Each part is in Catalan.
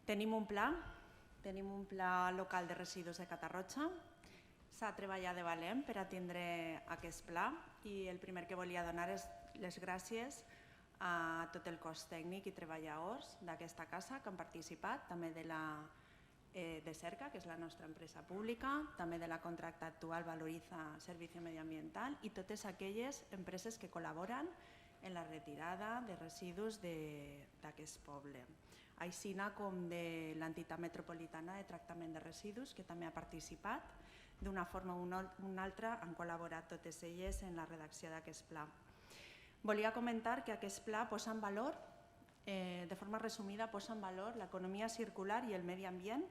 Tenim un pla local de residus de Catarroja. S'ha treballat de valent per atendre aquest pla i el primer que volia donar és les gràcies a tot el cos tècnic i treballadors d'aquesta casa que han participat, també de Cerca, que és la nostra empresa pública, també de la contracta actual Valoriza Servicio Medioambiental i totes aquelles empreses que col·laboren en la retirada de residus d'aquest poble. Així com de l'entitat metropolitana de tractament de residus, que també ha participat. D'una forma o una altra han col·laborat totes elles en la redacció d'aquest pla. Volia comentar que aquest pla posa en valor, de forma resumida, posa en valor l'economia circular i el medi ambient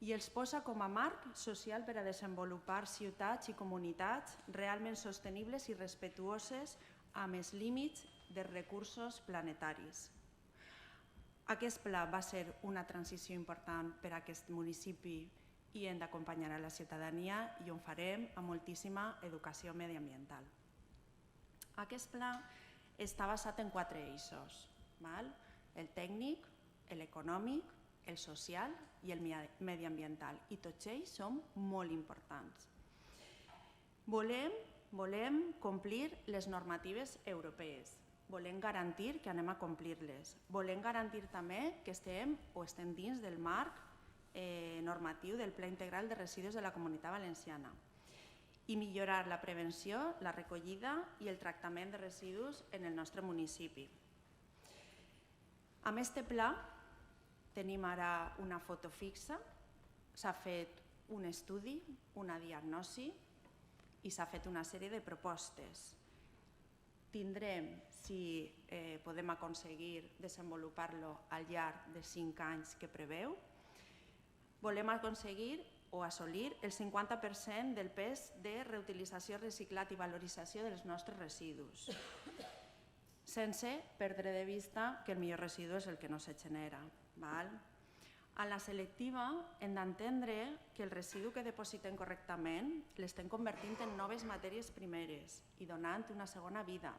i els posa com a marc social per a desenvolupar ciutats i comunitats realment sostenibles i respectuoses amb els límits dels recursos planetaris. Aquest pla va ser una transició important per a aquest municipi i hem d'acompanyar a la ciutadania i ho farem amb moltíssima educació mediambiental. Aquest pla està basat en 4 eixos: el tècnic, l'econòmic, el social i el mediambiental, i tots ells són molt importants. Volem complir les normatives europees, volem garantir que anem a complir-les, volem garantir també que estem dins del marc normatiu del Pla Integral de Residus de la Comunitat Valenciana i millorar la prevenció, la recollida i el tractament de residus en el nostre municipi. Amb aquest pla tenim ara una foto fixa, s'ha fet un estudi, una diagnosi i s'ha fet una sèrie de propostes. Tindrem, si podem aconseguir desenvolupar-lo al llarg de 5 anys que preveu, volem aconseguir o assolir el 50% del pes de reutilització, reciclat i valorització dels nostres residus, sense perdre de vista que el millor residu és el que no se genera. A la selectiva hem d'entendre que el residu que depositem correctament l'estem convertint en noves matèries primeres i donant una segona vida.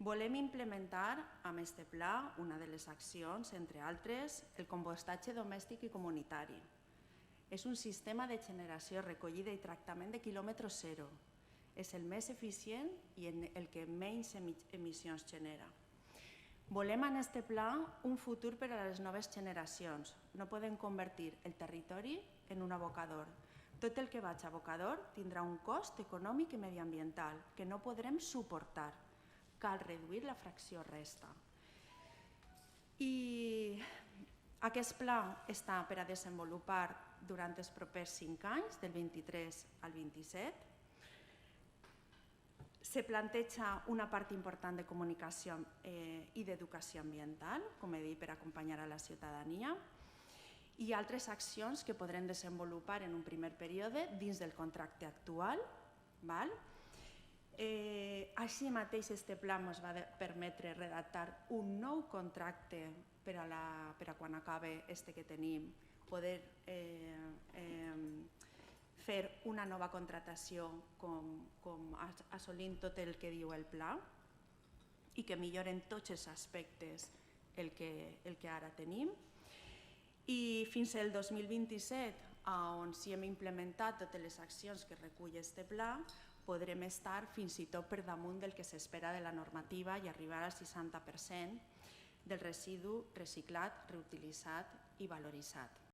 Volem implementar amb aquest pla una de les accions, entre altres, el compostatge domèstic i comunitari. És un sistema de generació, recollida i tractament de quilòmetre zero. És el més eficient i el que menys emissions genera. Volem en aquest pla un futur per a les noves generacions. No podem convertir el territori en un abocador. Tot el que vaig a abocador tindrà un cost econòmic i mediambiental que no podrem suportar. Cal reduir la fracció resta. I aquest pla està per a desenvolupar durant els propers 5 anys, del 23 al 27. Se planteja una part important de comunicació i d'educació ambiental, com he dit, per acompanyar a la ciutadania, i altres accions que podrem desenvolupar en un primer període dins del contracte actual. Així mateix, aquest pla ens va permetre redactar un nou contracte per a quan acabe este que tenim, poder fer una nova contractació assolint tot el que diu el pla i que milloren tots els aspectes el que ara tenim. I fins al 2027, on si hem implementat totes les accions que recull aquest pla, podrem estar fins i tot per damunt del que s'espera de la normativa i arribar al 60% del residu reciclat, reutilitzat i valoritzat.